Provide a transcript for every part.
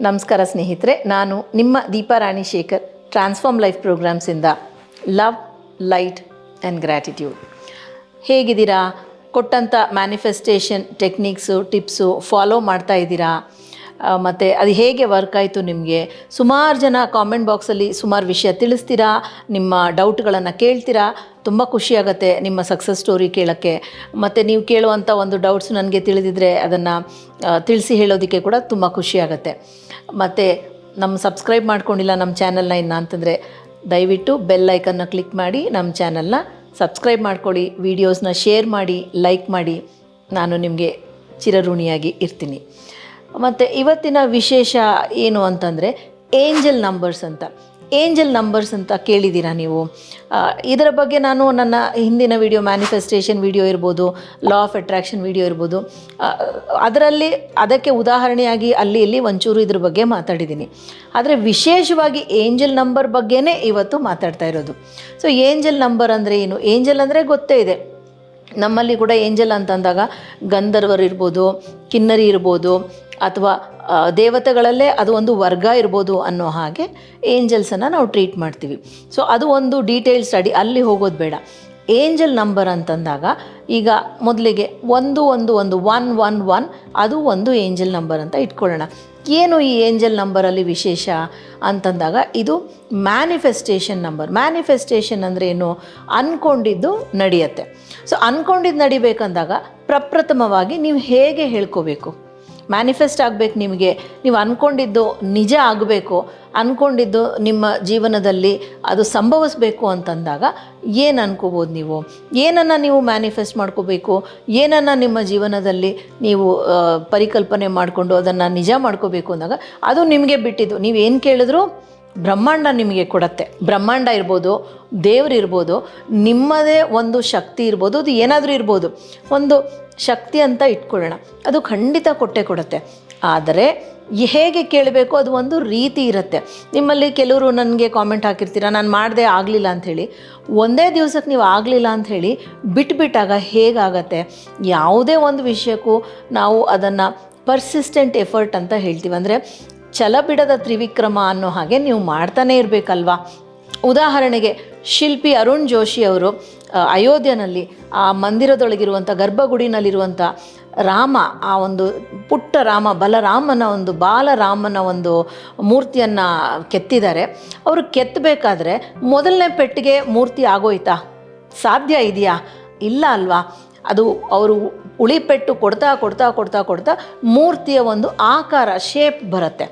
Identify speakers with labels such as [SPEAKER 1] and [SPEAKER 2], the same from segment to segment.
[SPEAKER 1] ನಮಸ್ಕಾರ ಸ್ನೇಹಿತರೆ, ನಾನು ನಿಮ್ಮ ದೀಪಾ ರಾಣಿ ಶೇಖರ್, ಟ್ರಾನ್ಸ್ಫಾರ್ಮ್ ಲೈಫ್ ಪ್ರೋಗ್ರಾಮ್ಸಿಂದ. Love, light and gratitude. ಹೇಗಿದ್ದೀರಾ? ಕೊಟ್ಟಂಥ ಮ್ಯಾನಿಫೆಸ್ಟೇಷನ್ ಟೆಕ್ನಿಕ್ಸು, ಟಿಪ್ಸು ಫಾಲೋ ಮಾಡ್ತಾ ಇದ್ದೀರಾ? ಮತ್ತು ಅದು ಹೇಗೆ ವರ್ಕ್ ಆಯಿತು ನಿಮಗೆ? ಸುಮಾರು ಜನ ಕಾಮೆಂಟ್ ಬಾಕ್ಸಲ್ಲಿ ಸುಮಾರು ವಿಷಯ ತಿಳಿಸ್ತೀರಾ, ನಿಮ್ಮ ಡೌಟ್ಗಳನ್ನು ಕೇಳ್ತೀರಾ. ತುಂಬ ಖುಷಿಯಾಗತ್ತೆ ನಿಮ್ಮ ಸಕ್ಸಸ್ ಸ್ಟೋರಿ ಕೇಳೋಕ್ಕೆ. ಮತ್ತು ನೀವು ಕೇಳುವಂಥ ಒಂದು ಡೌಟ್ಸ್ ನನಗೆ ತಿಳಿದಿದ್ರೆ ಅದನ್ನು ತಿಳಿಸಿ ಹೇಳೋದಕ್ಕೆ ಕೂಡ ತುಂಬ ಖುಷಿಯಾಗತ್ತೆ. ಮತ್ತು ಸಬ್ಸ್ಕ್ರೈಬ್ ಮಾಡ್ಕೊಂಡಿಲ್ಲ ನಮ್ಮ ಚಾನಲ್ನ ಇನ್ನು ಅಂತಂದರೆ ದಯವಿಟ್ಟು ಬೆಲ್ ಐಕನ್ನ ಕ್ಲಿಕ್ ಮಾಡಿ ನಮ್ಮ ಚಾನಲ್ನ ಸಬ್ಸ್ಕ್ರೈಬ್ ಮಾಡ್ಕೊಳ್ಳಿ, ವೀಡಿಯೋಸ್ನ ಶೇರ್ ಮಾಡಿ, ಲೈಕ್ ಮಾಡಿ. ನಾನು ನಿಮಗೆ ಚಿರಋಣಿಯಾಗಿ ಇರ್ತೀನಿ. ಮತ್ತು ಇವತ್ತಿನ ವಿಶೇಷ ಏನು ಅಂತಂದರೆ ಏಂಜಲ್ ನಂಬರ್ಸ್ ಅಂತ. ಏಂಜಲ್ ನಂಬರ್ಸ್ ಅಂತ ಕೇಳಿದ್ದೀರಾ ನೀವು? ಇದರ ಬಗ್ಗೆ ನಾನು ನನ್ನ ಹಿಂದಿನ ವಿಡಿಯೋ, ಮ್ಯಾನಿಫೆಸ್ಟೇಷನ್ ವಿಡಿಯೋ ಇರ್ಬೋದು, ಲಾ ಆಫ್ ಅಟ್ರಾಕ್ಷನ್ ವಿಡಿಯೋ ಇರ್ಬೋದು, ಅದಕ್ಕೆ ಉದಾಹರಣೆಯಾಗಿ ಅಲ್ಲಿ ಇಲ್ಲಿ ಒಂಚೂರು ಇದ್ರ ಬಗ್ಗೆ ಮಾತಾಡಿದ್ದೀನಿ. ಆದರೆ ವಿಶೇಷವಾಗಿ ಏಂಜಲ್ ನಂಬರ್ ಬಗ್ಗೆನೇ ಇವತ್ತು ಮಾತಾಡ್ತಾ ಇರೋದು. ಸೊ ಏಂಜಲ್ ನಂಬರ್ ಅಂದರೆ ಏನು? ಏಂಜಲ್ ಅಂದರೆ ಗೊತ್ತೇ ಇದೆ, ನಮ್ಮಲ್ಲಿ ಕೂಡ ಏಂಜಲ್ ಅಂತಂದಾಗ ಗಂಧರ್ವರಿರ್ಬೋದು, ಕಿನ್ನರಿ ಇರ್ಬೋದು, ಅಥವಾ ದೇವತೆಗಳಲ್ಲೇ ಅದು ಒಂದು ವರ್ಗ ಇರ್ಬೋದು ಅನ್ನೋ ಹಾಗೆ ಏಂಜಲ್ಸನ್ನು ನಾವು ಟ್ರೀಟ್ ಮಾಡ್ತೀವಿ. ಸೊ ಅದು ಒಂದು ಡೀಟೇಲ್ ಸ್ಟಡಿ, ಅಲ್ಲಿ ಹೋಗೋದು ಬೇಡ. ಏಂಜಲ್ ನಂಬರ್ ಅಂತಂದಾಗ ಈಗ ಮೊದಲಿಗೆ 111 ಅದು ಒಂದು ಏಂಜಲ್ ನಂಬರ್ ಅಂತ ಇಟ್ಕೊಳ್ಳೋಣ. ಏನು ಈ ಏಂಜಲ್ ನಂಬರಲ್ಲಿ ವಿಶೇಷ ಅಂತಂದಾಗ ಇದು ಮ್ಯಾನಿಫೆಸ್ಟೇಷನ್ ನಂಬರ್. ಮ್ಯಾನಿಫೆಸ್ಟೇಷನ್ ಅಂದರೆ ಏನು? ಅಂದ್ಕೊಂಡಿದ್ದು ನಡೆಯುತ್ತೆ. ಸೊ ಅಂದ್ಕೊಂಡಿದ್ದು ನಡಿಬೇಕಂದಾಗ ಪ್ರಪ್ರಥಮವಾಗಿ ನೀವು ಹೇಗೆ ಹೇಳ್ಕೋಬೇಕು? ಮ್ಯಾನಿಫೆಸ್ಟ್ ಆಗಬೇಕು ನಿಮಗೆ, ನೀವು ಅಂದ್ಕೊಂಡಿದ್ದು ನಿಜ ಆಗಬೇಕು, ಅಂದ್ಕೊಂಡಿದ್ದು ನಿಮ್ಮ ಜೀವನದಲ್ಲಿ ಅದು ಸಂಭವಿಸಬೇಕು ಅಂತಂದಾಗ ಏನು ಅನ್ಕೋಬೋದು ನೀವು? ಏನನ್ನು ನೀವು ಮ್ಯಾನಿಫೆಸ್ಟ್ ಮಾಡ್ಕೋಬೇಕು? ಏನನ್ನು ನಿಮ್ಮ ಜೀವನದಲ್ಲಿ ನೀವು ಪರಿಕಲ್ಪನೆ ಮಾಡಿಕೊಂಡು ಅದನ್ನು ನಿಜ ಮಾಡ್ಕೋಬೇಕು ಅಂದಾಗ ಅದು ನಿಮಗೆ ಬಿಟ್ಟಿದ್ದು. ನೀವೇನು ಕೇಳಿದ್ರೂ ಬ್ರಹ್ಮಾಂಡ ನಿಮಗೆ ಕೊಡುತ್ತೆ. ಬ್ರಹ್ಮಾಂಡ ಇರ್ಬೋದು, ದೇವರಿರ್ಬೋದು, ನಿಮ್ಮದೇ ಒಂದು ಶಕ್ತಿ ಇರ್ಬೋದು, ಅದು ಏನಾದರೂ ಇರ್ಬೋದು, ಒಂದು ಶಕ್ತಿ ಅಂತ ಇಟ್ಕೊಳ್ಳೋಣ, ಅದು ಖಂಡಿತ ಕೊಡುತ್ತೆ. ಆದರೆ ಹೇಗೆ ಕೇಳಬೇಕು ಅದು ಒಂದು ರೀತಿ ಇರುತ್ತೆ. ನಿಮ್ಮಲ್ಲಿ ಕೆಲವರು ನನಗೆ ಕಾಮೆಂಟ್ ಹಾಕಿರ್ತೀರ, ನಾನು ಮಾಡಿದೆ ಆಗಲಿಲ್ಲ ಅಂಥೇಳಿ. ಒಂದೇ ದಿವಸಕ್ಕೆ ನೀವು ಆಗಲಿಲ್ಲ ಅಂಥೇಳಿ ಬಿಟ್ಟಾಗ ಹೇಗಾಗತ್ತೆ? ಯಾವುದೇ ಒಂದು ವಿಷಯಕ್ಕೂ ನಾವು ಅದನ್ನು ಪರ್ಸಿಸ್ಟೆಂಟ್ ಎಫರ್ಟ್ ಅಂತ ಹೇಳ್ತೀವಿ. ಅಂದರೆ ಛಲ ಬಿಡದ ತ್ರಿವಿಕ್ರಮ ಅನ್ನೋ ಹಾಗೆ ನೀವು ಮಾಡ್ತಾನೇ ಇರಬೇಕಲ್ವಾ. ಉದಾಹರಣೆಗೆ ಶಿಲ್ಪಿ ಅರುಣ್ ಜೋಶಿ ಅವರು ಅಯೋಧ್ಯೆಯಲ್ಲಿ ಆ ಮಂದಿರದೊಳಗಿರುವಂಥ ಗರ್ಭಗುಡಿನಲ್ಲಿರುವಂಥ ರಾಮ, ಆ ಒಂದು ಪುಟ್ಟ ರಾಮ, ಬಾಲರಾಮನ ಒಂದು ಮೂರ್ತಿಯನ್ನು ಕೆತ್ತಿದ್ದಾರೆ. ಅವರು ಕೆತ್ತಬೇಕಾದ್ರೆ ಮೊದಲನೇ ಪೆಟ್ಟಿಗೆ ಮೂರ್ತಿ ಆಗೋಯ್ತಾ? ಸಾಧ್ಯ ಇದೆಯಾ? ಇಲ್ಲ ಅಲ್ವಾ. ಅದು ಅವರು ಉಳಿಪೆಟ್ಟು ಕೊಡ್ತಾ ಮೂರ್ತಿಯ ಒಂದು ಆಕಾರ, ಶೇಪ್ ಬರುತ್ತೆ.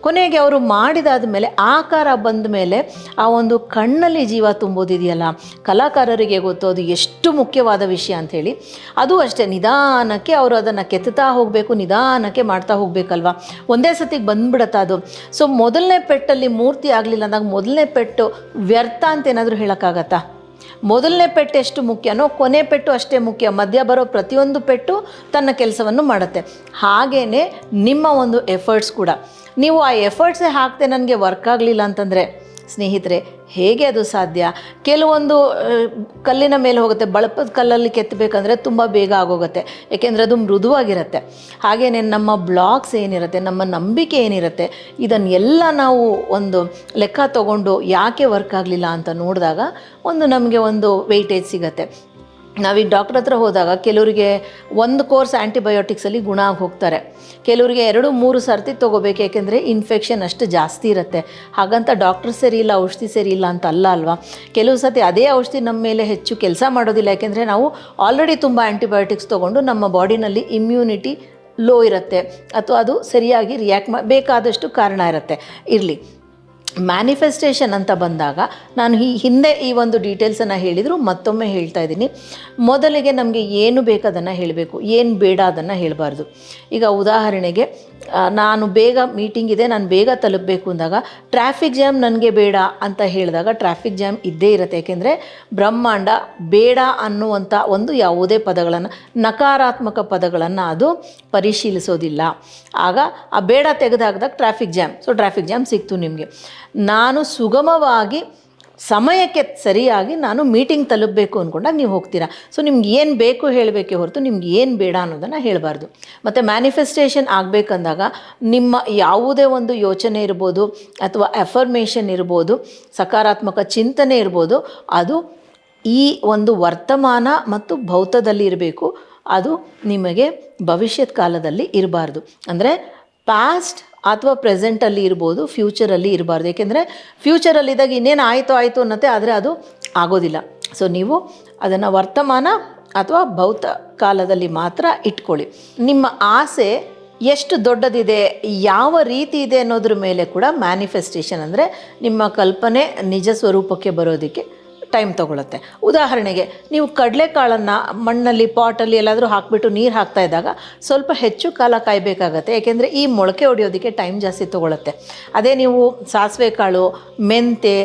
[SPEAKER 1] ಕೊನೆಗೆ ಅವರು ಮಾಡಿದಾದ ಮೇಲೆ, ಆಕಾರ ಬಂದ ಮೇಲೆ ಆ ಒಂದು ಕಣ್ಣಲ್ಲಿ ಜೀವ ತುಂಬೋದಿದೆಯಲ್ಲ, ಕಲಾಕಾರರಿಗೆ ಗೊತ್ತು ಅದು ಎಷ್ಟು ಮುಖ್ಯವಾದ ವಿಷಯ ಅಂಥೇಳಿ. ಅದು ಅಷ್ಟೇ, ನಿಧಾನಕ್ಕೆ ಅವರು ಅದನ್ನು ಕೆತ್ತುತ್ತಾ ಹೋಗಬೇಕು, ನಿಧಾನಕ್ಕೆ ಮಾಡ್ತಾ ಹೋಗಬೇಕಲ್ವ. ಒಂದೇ ಸತಿಗೆ ಬಂದುಬಿಡುತ್ತೆ ಅದು. ಸೊ ಮೊದಲನೇ ಪೆಟ್ಟಲ್ಲಿ ಮೂರ್ತಿ ಆಗಲಿಲ್ಲ ಅಂದಾಗ ಮೊದಲನೇ ಪೆಟ್ಟು ವ್ಯರ್ಥ ಅಂತ ಏನಾದರೂ ಹೇಳೋಕ್ಕಾಗತ್ತಾ? ಮೊದಲನೇ ಪೆಟ್ಟು ಎಷ್ಟು ಮುಖ್ಯನೋ ಕೊನೆ ಪೆಟ್ಟು ಅಷ್ಟೇ ಮುಖ್ಯ. ಮಧ್ಯ ಬರೋ ಪ್ರತಿಯೊಂದು ಪೆಟ್ಟು ತನ್ನ ಕೆಲಸವನ್ನು ಮಾಡುತ್ತೆ. ಹಾಗೇ ನಿಮ್ಮ ಒಂದು ಎಫರ್ಟ್ಸ್ ಕೂಡ, ನೀವು ಆ ಎಫರ್ಟ್ಸೇ ಹಾಕ್ತೆ ನನಗೆ ವರ್ಕ್ ಆಗಲಿಲ್ಲ ಅಂತಂದರೆ ಸ್ನೇಹಿತರೆ ಹೇಗೆ ಅದು ಸಾಧ್ಯ? ಕೆಲವೊಂದು ಕಲ್ಲಿನ ಮೇಲೆ ಹೋಗುತ್ತೆ, ಬಳಪದ ಕಲ್ಲಲ್ಲಿ ಕೆತ್ತಬೇಕಂದ್ರೆ ತುಂಬ ಬೇಗ ಆಗೋಗುತ್ತೆ, ಏಕೆಂದರೆ ಅದು ಮೃದುವಾಗಿರುತ್ತೆ. ಹಾಗೆಯೇ ನಮ್ಮ ಬ್ಲಾಗ್ಸ್ ಏನಿರುತ್ತೆ, ನಮ್ಮ ನಂಬಿಕೆ ಏನಿರುತ್ತೆ, ಇದನ್ನೆಲ್ಲ ನಾವು ಒಂದು ಲೆಕ್ಕ ತಗೊಂಡು ಯಾಕೆ ವರ್ಕ್ ಆಗಲಿಲ್ಲ ಅಂತ ನೋಡಿದಾಗ ನಮಗೆ ಒಂದು ವೆಯ್ಟೇಜ್ ಸಿಗುತ್ತೆ. ನಾವೀಗ ಡಾಕ್ಟ್ರ್ ಹತ್ರ ಹೋದಾಗ ಕೆಲವರಿಗೆ ಒಂದು ಕೋರ್ಸ್ ಆ್ಯಂಟಿಬಯೋಟಿಕ್ಸಲ್ಲಿ ಗುಣ ಆಗಿ ಹೋಗ್ತಾರೆ, ಕೆಲವರಿಗೆ 2-3 ಸರ್ತಿ ತೊಗೋಬೇಕು, ಏಕೆಂದರೆ ಇನ್ಫೆಕ್ಷನ್ ಅಷ್ಟು ಜಾಸ್ತಿ ಇರುತ್ತೆ. ಹಾಗಂತ ಡಾಕ್ಟ್ರ್ ಸರಿ ಇಲ್ಲ, ಔಷಧಿ ಸರಿ ಇಲ್ಲ ಅಂತ ಅಲ್ವಾ. ಕೆಲವು ಸತಿ ಅದೇ ಔಷಧಿ ನಮ್ಮ ಮೇಲೆ ಹೆಚ್ಚು ಕೆಲಸ ಮಾಡೋದಿಲ್ಲ, ಯಾಕೆಂದರೆ ನಾವು ಆಲ್ರೆಡಿ ತುಂಬ ಆ್ಯಂಟಿಬಯೋಟಿಕ್ಸ್ ತೊಗೊಂಡು ನಮ್ಮ ಬಾಡಿನಲ್ಲಿ ಇಮ್ಯುನಿಟಿ ಲೋ ಇರುತ್ತೆ, ಅಥವಾ ಅದು ಸರಿಯಾಗಿ ರಿಯಾಕ್ಟ್ ಬೇಕಾದಷ್ಟು ಕಾರಣ ಇರುತ್ತೆ. ಇರಲಿ, ಮ್ಯಾನಿಫೆಸ್ಟೇಷನ್ ಅಂತ ಬಂದಾಗ ನಾನು ಹಿಂದೆ ಈ ಒಂದು ಡೀಟೇಲ್ಸನ್ನು ಹೇಳಿದರೂ ಮತ್ತೊಮ್ಮೆ ಹೇಳ್ತಾ ಇದ್ದೀನಿ. ಮೊದಲಿಗೆ ನಮಗೆ ಏನು ಬೇಕು ಅದನ್ನು ಹೇಳಬೇಕು, ಏನು ಬೇಡ ಅದನ್ನು ಹೇಳಬಾರ್ದು. ಈಗ ಉದಾಹರಣೆಗೆ ನಾನು ಬೇಗ ಮೀಟಿಂಗ್ ಇದೆ, ನಾನು ಬೇಗ ತಲುಪಬೇಕು ಅಂದಾಗ ಟ್ರಾಫಿಕ್ ಜಾಮ್ ನನಗೆ ಬೇಡ ಅಂತ ಹೇಳಿದಾಗ ಟ್ರಾಫಿಕ್ ಜಾಮ್ ಇದ್ದೇ ಇರುತ್ತೆ. ಏಕೆಂದರೆ ಬ್ರಹ್ಮಾಂಡ ಬೇಡ ಅನ್ನುವಂಥ ಒಂದು ಯಾವುದೇ ಪದಗಳನ್ನು, ನಕಾರಾತ್ಮಕ ಪದಗಳನ್ನು ಅದು ಪರಿಶೀಲಿಸೋದಿಲ್ಲ. ಆಗ ಆ ಬೇಡ ತೆಗೆದಾಕ್ದಾಗ traffic jam, so traffic jam ಸಿಕ್ತು ನಿಮಗೆ. ನಾನು ಸುಗಮವಾಗಿ ಸಮಯಕ್ಕೆ ಸರಿಯಾಗಿ ನಾನು ಮೀಟಿಂಗ್ ತಲುಪಬೇಕು ಅಂದ್ಕೊಂಡಾಗ ನೀವು ಹೋಗ್ತೀರಾ. ಸೊ ನಿಮ್ಗೆ ಏನು ಬೇಕು ಹೇಳಬೇಕೇ ಹೊರತು ನಿಮ್ಗೆ ಏನು ಬೇಡ ಅನ್ನೋದನ್ನು ಹೇಳಬಾರ್ದು. ಮತ್ತು ಮ್ಯಾನಿಫೆಸ್ಟೇಷನ್ ಆಗಬೇಕಂದಾಗ ನಿಮ್ಮ ಯಾವುದೇ ಒಂದು ಯೋಚನೆ ಇರ್ಬೋದು ಅಥವಾ ಅಫರ್ಮೇಷನ್ ಇರ್ಬೋದು, ಸಕಾರಾತ್ಮಕ ಚಿಂತನೆ ಇರ್ಬೋದು, ಅದು ಈ ಒಂದು ವರ್ತಮಾನ ಮತ್ತು ಭೌತದಲ್ಲಿ ಇರಬೇಕು. ಅದು ನಿಮಗೆ ಭವಿಷ್ಯತ್ ಕಾಲದಲ್ಲಿ ಇರಬಾರ್ದು. ಅಂದರೆ ಪಾಸ್ಟ್ ಅಥವಾ ಪ್ರೆಸೆಂಟಲ್ಲಿ ಇರ್ಬೋದು, ಫ್ಯೂಚರಲ್ಲಿ ಇರಬಾರ್ದು. ಏಕೆಂದರೆ ಫ್ಯೂಚರಲ್ಲಿದ್ದಾಗ ಇನ್ನೇನು ಆಯಿತು ಅನ್ನತ್ತೆ, ಆದರೆ ಅದು ಆಗೋದಿಲ್ಲ. ಸೊ ನೀವು ಅದನ್ನು ವರ್ತಮಾನ ಅಥವಾ ಭೌತ ಕಾಲದಲ್ಲಿ ಮಾತ್ರ ಇಟ್ಕೊಳ್ಳಿ. ನಿಮ್ಮ ಆಸೆ ಎಷ್ಟು ದೊಡ್ಡದಿದೆ, ಯಾವ ರೀತಿ ಇದೆ ಅನ್ನೋದ್ರ ಮೇಲೆ ಕೂಡ ಮ್ಯಾನಿಫೆಸ್ಟೇಷನ್ ಅಂದರೆ ನಿಮ್ಮ ಕಲ್ಪನೆ ನಿಜ ಸ್ವರೂಪಕ್ಕೆ ಬರೋದಕ್ಕೆ ಟೈಮ್ ತೊಗೊಳುತ್ತೆ. ಉದಾಹರಣೆಗೆ ನೀವು ಕಡಲೆಕಾಳನ್ನು ಮಣ್ಣಲ್ಲಿ ಪಾಟಲ್ಲಿ ಎಲ್ಲಾದರೂ ಹಾಕಿಬಿಟ್ಟು ನೀರು ಹಾಕ್ತಾ ಇದ್ದಾಗ ಸ್ವಲ್ಪ ಹೆಚ್ಚು ಕಾಲ ಕಾಯಬೇಕಾಗತ್ತೆ, ಏಕೆಂದರೆ ಈ ಮೊಳಕೆ ಹೊಡೆಯೋದಕ್ಕೆ ಟೈಮ್ ಜಾಸ್ತಿ ತೊಗೊಳುತ್ತೆ. ಅದೇ ನೀವು ಸಾಸಿವೆ ಕಾಳು, ಮೆಂತೆ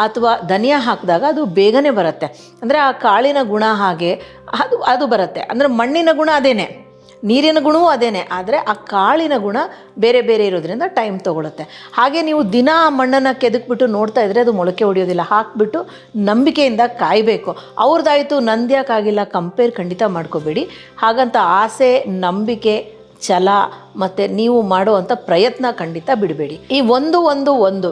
[SPEAKER 1] ಅಥವಾ ಧನಿಯಾ ಹಾಕಿದಾಗ ಅದು ಬೇಗನೆ ಬರುತ್ತೆ. ಅಂದರೆ ಆ ಕಾಳಿನ ಗುಣ ಹಾಗೆ ಅದು ಬರುತ್ತೆ. ಅಂದರೆ ಮಣ್ಣಿನ ಗುಣ ಅದೇನೆ, ನೀರಿನ ಗುಣವೂ ಅದೇನೆ, ಆದರೆ ಆ ಕಾಳಿನ ಗುಣ ಬೇರೆ ಬೇರೆ ಇರೋದ್ರಿಂದ ಟೈಮ್ ತೊಗೊಳುತ್ತೆ. ಹಾಗೆ ನೀವು ದಿನ ಆ ಮಣ್ಣನ್ನು ಕೆದಕ್ಬಿಟ್ಟು ನೋಡ್ತಾ ಇದ್ದರೆ ಅದು ಮೊಳಕೆ ಹೊಡೆಯೋದಿಲ್ಲ. ಹಾಕಿಬಿಟ್ಟು ನಂಬಿಕೆಯಿಂದ ಕಾಯಬೇಕು. ಅವ್ರದ್ದಾಯಿತು ನಂದ್ಯಾಕಾಗಿಲ್ಲ ಕಂಪೇರ್ ಖಂಡಿತ ಮಾಡ್ಕೋಬೇಡಿ. ಹಾಗಂತ ಆಸೆ, ನಂಬಿಕೆ, ಛಲ ಮತ್ತು ನೀವು ಮಾಡುವಂಥ ಪ್ರಯತ್ನ ಖಂಡಿತ ಬಿಡಬೇಡಿ. ಈ ಒಂದು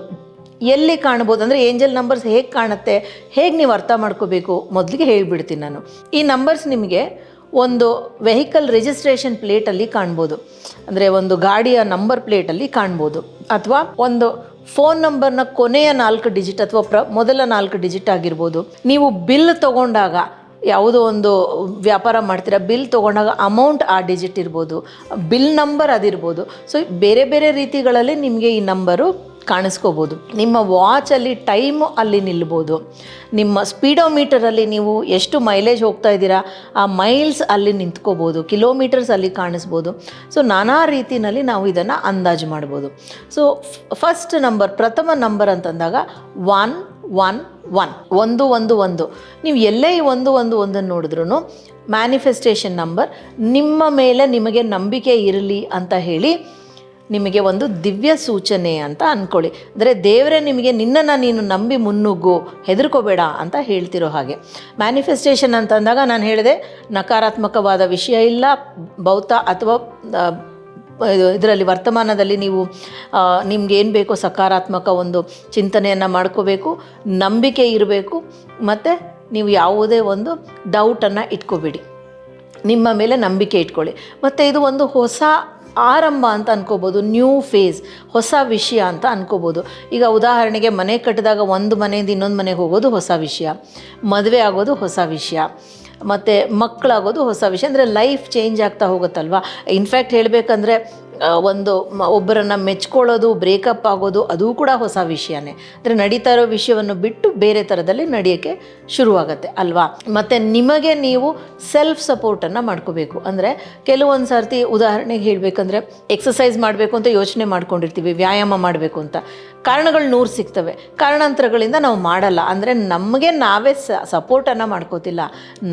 [SPEAKER 1] ಎಲ್ಲಿ ಕಾಣ್ಬೋದು ಅಂದರೆ ಏಂಜಲ್ ನಂಬರ್ಸ್ ಹೇಗೆ ಕಾಣುತ್ತೆ, ಹೇಗೆ ನೀವು ಅರ್ಥ ಮಾಡ್ಕೋಬೇಕು ಮೊದಲಿಗೆ ಹೇಳಿಬಿಡ್ತೀನಿ ನಾನು. ಈ ನಂಬರ್ಸ್ ನಿಮಗೆ ಒಂದು ವೆಹಿಕಲ್ ರಿಜಿಸ್ಟ್ರೇಷನ್ ಪ್ಲೇಟಲ್ಲಿ ಕಾಣ್ಬೋದು, ಅಂದರೆ ಒಂದು ಗಾಡಿಯ ನಂಬರ್ ಪ್ಲೇಟಲ್ಲಿ ಕಾಣ್ಬೋದು, ಅಥವಾ ಒಂದು ಫೋನ್ ನಂಬರ್ನ ಕೊನೆಯ 4 ಡಿಜಿಟ್ ಅಥವಾ ಮೊದಲ 4 ಡಿಜಿಟ್ ಆಗಿರ್ಬೋದು. ನೀವು ಬಿಲ್ ತೊಗೊಂಡಾಗ, ಯಾವುದೋ ಒಂದು ವ್ಯಾಪಾರ ಮಾಡ್ತೀರಾ, ಬಿಲ್ ತೊಗೊಂಡಾಗ ಅಮೌಂಟ್ ಆ ಡಿಜಿಟ್ ಇರ್ಬೋದು, ಬಿಲ್ ನಂಬರ್ ಅದಿರ್ಬೋದು. ಸೊ ಬೇರೆ ಬೇರೆ ರೀತಿಗಳಲ್ಲಿ ನಿಮಗೆ ಈ ನಂಬರು ಕಾಣಿಸ್ಕೋಬೋದು. ನಿಮ್ಮ ವಾಚಲ್ಲಿ ಟೈಮು ಅಲ್ಲಿ ನಿಲ್ಬೋದು. ನಿಮ್ಮ ಸ್ಪೀಡೋಮೀಟರಲ್ಲಿ ನೀವು ಎಷ್ಟು ಮೈಲೇಜ್ ಹೋಗ್ತಾ ಇದ್ದೀರಾ ಆ ಮೈಲ್ಸ್ ಅಲ್ಲಿ ನಿಂತ್ಕೋಬೋದು, ಕಿಲೋಮೀಟರ್ಸ್ ಅಲ್ಲಿ ಕಾಣಿಸ್ಬೋದು. ಸೊ ನಾನಾ ರೀತಿಯಲ್ಲಿ ನಾವು ಇದನ್ನು ಅಂದಾಜು ಮಾಡ್ಬೋದು. ಸೊ ಫಸ್ಟ್ ನಂಬರ್, ಪ್ರಥಮ ನಂಬರ್ ಅಂತಂದಾಗ 111. ನೀವು ಎಲ್ಲೇ ಈ 111 ನೋಡಿದ್ರೂ ಮ್ಯಾನಿಫೆಸ್ಟೇಷನ್ ನಂಬರ್. ನಿಮ್ಮ ಮೇಲೆ ನಿಮಗೆ ನಂಬಿಕೆ ಇರಲಿ ಅಂತ ಹೇಳಿ ನಿಮಗೆ ಒಂದು ದಿವ್ಯ ಸೂಚನೆ ಅಂತ ಅಂದ್ಕೊಳ್ಳಿ. ಅಂದರೆ ದೇವರೇ ನಿಮಗೆ ನಿನ್ನನ್ನು ನೀನು ನಂಬಿ ಮುನ್ನುಗ್ಗು, ಹೆದರ್ಕೋಬೇಡ ಅಂತ ಹೇಳ್ತಿರೋ ಹಾಗೆ. ಮ್ಯಾನಿಫೆಸ್ಟೇಷನ್ ಅಂತಂದಾಗ ನಾನು ಹೇಳಿದೆ, ನಕಾರಾತ್ಮಕವಾದ ವಿಷಯ ಇಲ್ಲ. ಭೌತ ಅಥವಾ ಇದರಲ್ಲಿ ವರ್ತಮಾನದಲ್ಲಿ ನೀವು ನಿಮ್ಗೇನು ಬೇಕೋ ಸಕಾರಾತ್ಮಕ ಒಂದು ಚಿಂತನೆಯನ್ನು ಮಾಡ್ಕೋಬೇಕು, ನಂಬಿಕೆ ಇರಬೇಕು, ಮತ್ತು ನೀವು ಯಾವುದೇ ಒಂದು ಡೌಟನ್ನು ಇಟ್ಕೋಬೇಡಿ, ನಿಮ್ಮ ಮೇಲೆ ನಂಬಿಕೆ ಇಟ್ಕೊಳ್ಳಿ. ಮತ್ತು ಇದು ಒಂದು ಹೊಸ ಆರಂಭ ಅಂತ ಅನ್ಕೋಬೋದು, ನ್ಯೂ ಫೇಸ್, ಹೊಸ ವಿಷಯ ಅಂತ ಅನ್ಕೋಬೋದು. ಈಗ ಉದಾಹರಣೆಗೆ ಮನೆ ಕಟ್ಟಿದಾಗ ಒಂದು ಮನೆಯಿಂದ ಇನ್ನೊಂದು ಮನೆಗೆ ಹೋಗೋದು ಹೊಸ ವಿಷಯ, ಮದುವೆ ಆಗೋದು ಹೊಸ ವಿಷಯ, ಮತ್ತು ಮಕ್ಕಳಾಗೋದು ಹೊಸ ವಿಷಯ. ಅಂದರೆ ಲೈಫ್ ಚೇಂಜ್ ಆಗ್ತಾ ಹೋಗುತ್ತಲ್ವ. ಇನ್ಫ್ಯಾಕ್ಟ್ ಹೇಳಬೇಕಂದ್ರೆ ಒಬ್ಬರನ್ನು ಮೆಚ್ಕೊಳ್ಳೋದು, ಬ್ರೇಕಪ್ ಆಗೋದು, ಅದು ಕೂಡ ಹೊಸ ವಿಷಯನೇ. ಅಂದರೆ ನಡೀತಾ ಇರೋ ವಿಷಯವನ್ನು ಬಿಟ್ಟು ಬೇರೆ ಥರದಲ್ಲಿ ನಡೆಯೋಕ್ಕೆ ಶುರುವಾಗತ್ತೆ ಅಲ್ವಾ. ಮತ್ತು ನಿಮಗೆ ನೀವು ಸೆಲ್ಫ್ ಸಪೋರ್ಟನ್ನು ಮಾಡ್ಕೋಬೇಕು. ಅಂದರೆ ಕೆಲವೊಂದು ಸರ್ತಿ ಉದಾಹರಣೆಗೆ ಹೇಳಬೇಕಂದ್ರೆ ಎಕ್ಸಸೈಸ್ ಮಾಡಬೇಕು ಅಂತ ಯೋಚನೆ ಮಾಡ್ಕೊಂಡಿರ್ತೀವಿ, ವ್ಯಾಯಾಮ ಮಾಡಬೇಕು ಅಂತ, ಕಾರಣಗಳು 100 ಸಿಗ್ತವೆ. ಕಾರಣಾಂತರಗಳಿಂದ ನಾವು ಮಾಡಲ್ಲ. ಅಂದರೆ ನಮಗೆ ನಾವೇ ಸಪೋರ್ಟನ್ನು ಮಾಡ್ಕೋತಿಲ್ಲ.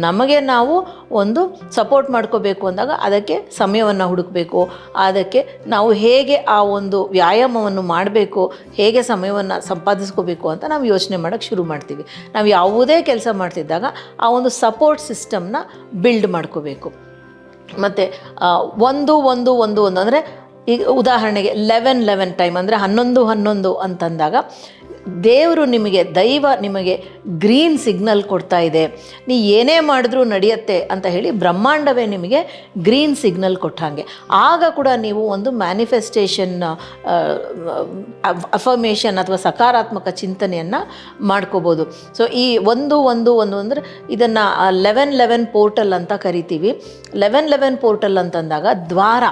[SPEAKER 1] ನಮಗೆ ನಾವು ಒಂದು ಸಪೋರ್ಟ್ ಮಾಡ್ಕೋಬೇಕು ಅಂದಾಗ ಅದಕ್ಕೆ ಸಮಯವನ್ನು ಹುಡುಕಬೇಕು. ಅದಕ್ಕೆ ನಾವು ಹೇಗೆ ಆ ಒಂದು ವ್ಯಾಯಾಮವನ್ನು ಮಾಡಬೇಕು, ಹೇಗೆ ಸಮಯವನ್ನು ಸಂಪಾದಿಸ್ಕೋಬೇಕು ಅಂತ ನಾವು ಯೋಚನೆ ಮಾಡೋಕ್ಕೆ ಶುರು ಮಾಡ್ತೀವಿ. ನಾವು ಯಾವುದೇ ಕೆಲಸ ಮಾಡ್ತಿದ್ದಾಗ ಆ ಒಂದು ಸಪೋರ್ಟ್ ಸಿಸ್ಟಮ್ನ ಬಿಲ್ಡ್ ಮಾಡ್ಕೋಬೇಕು. ಮತ್ತು 111 ಅಂದರೆ ಈಗ ಉದಾಹರಣೆಗೆ 11 ಟೈಮ್ ಅಂದರೆ 11 ಅಂತಂದಾಗ ದೇವರು ನಿಮಗೆ, ದೈವ ನಿಮಗೆ ಗ್ರೀನ್ ಸಿಗ್ನಲ್ ಕೊಡ್ತಾ ಇದೆ, ನೀ ಏನೇ ಮಾಡಿದ್ರೂ ನಡೆಯುತ್ತೆ ಅಂತ ಹೇಳಿ ಬ್ರಹ್ಮಾಂಡವೇ ನಿಮಗೆ ಗ್ರೀನ್ ಸಿಗ್ನಲ್ ಕೊಟ್ಟ ಹಾಗೆ. ಆಗ ಕೂಡ ನೀವು ಒಂದು ಮ್ಯಾನಿಫೆಸ್ಟೇಷನ್ ಅಫರ್ಮೇಷನ್ ಅಥವಾ ಸಕಾರಾತ್ಮಕ ಚಿಂತನೆಯನ್ನು ಮಾಡ್ಕೋಬೋದು. ಸೊ ಈ 111 ಅಂದರೆ ಇದನ್ನು 11 ಪೋರ್ಟಲ್ ಅಂತ ಕರಿತೀವಿ. 11 ಪೋರ್ಟಲ್ ಅಂತಂದಾಗ ದ್ವಾರ,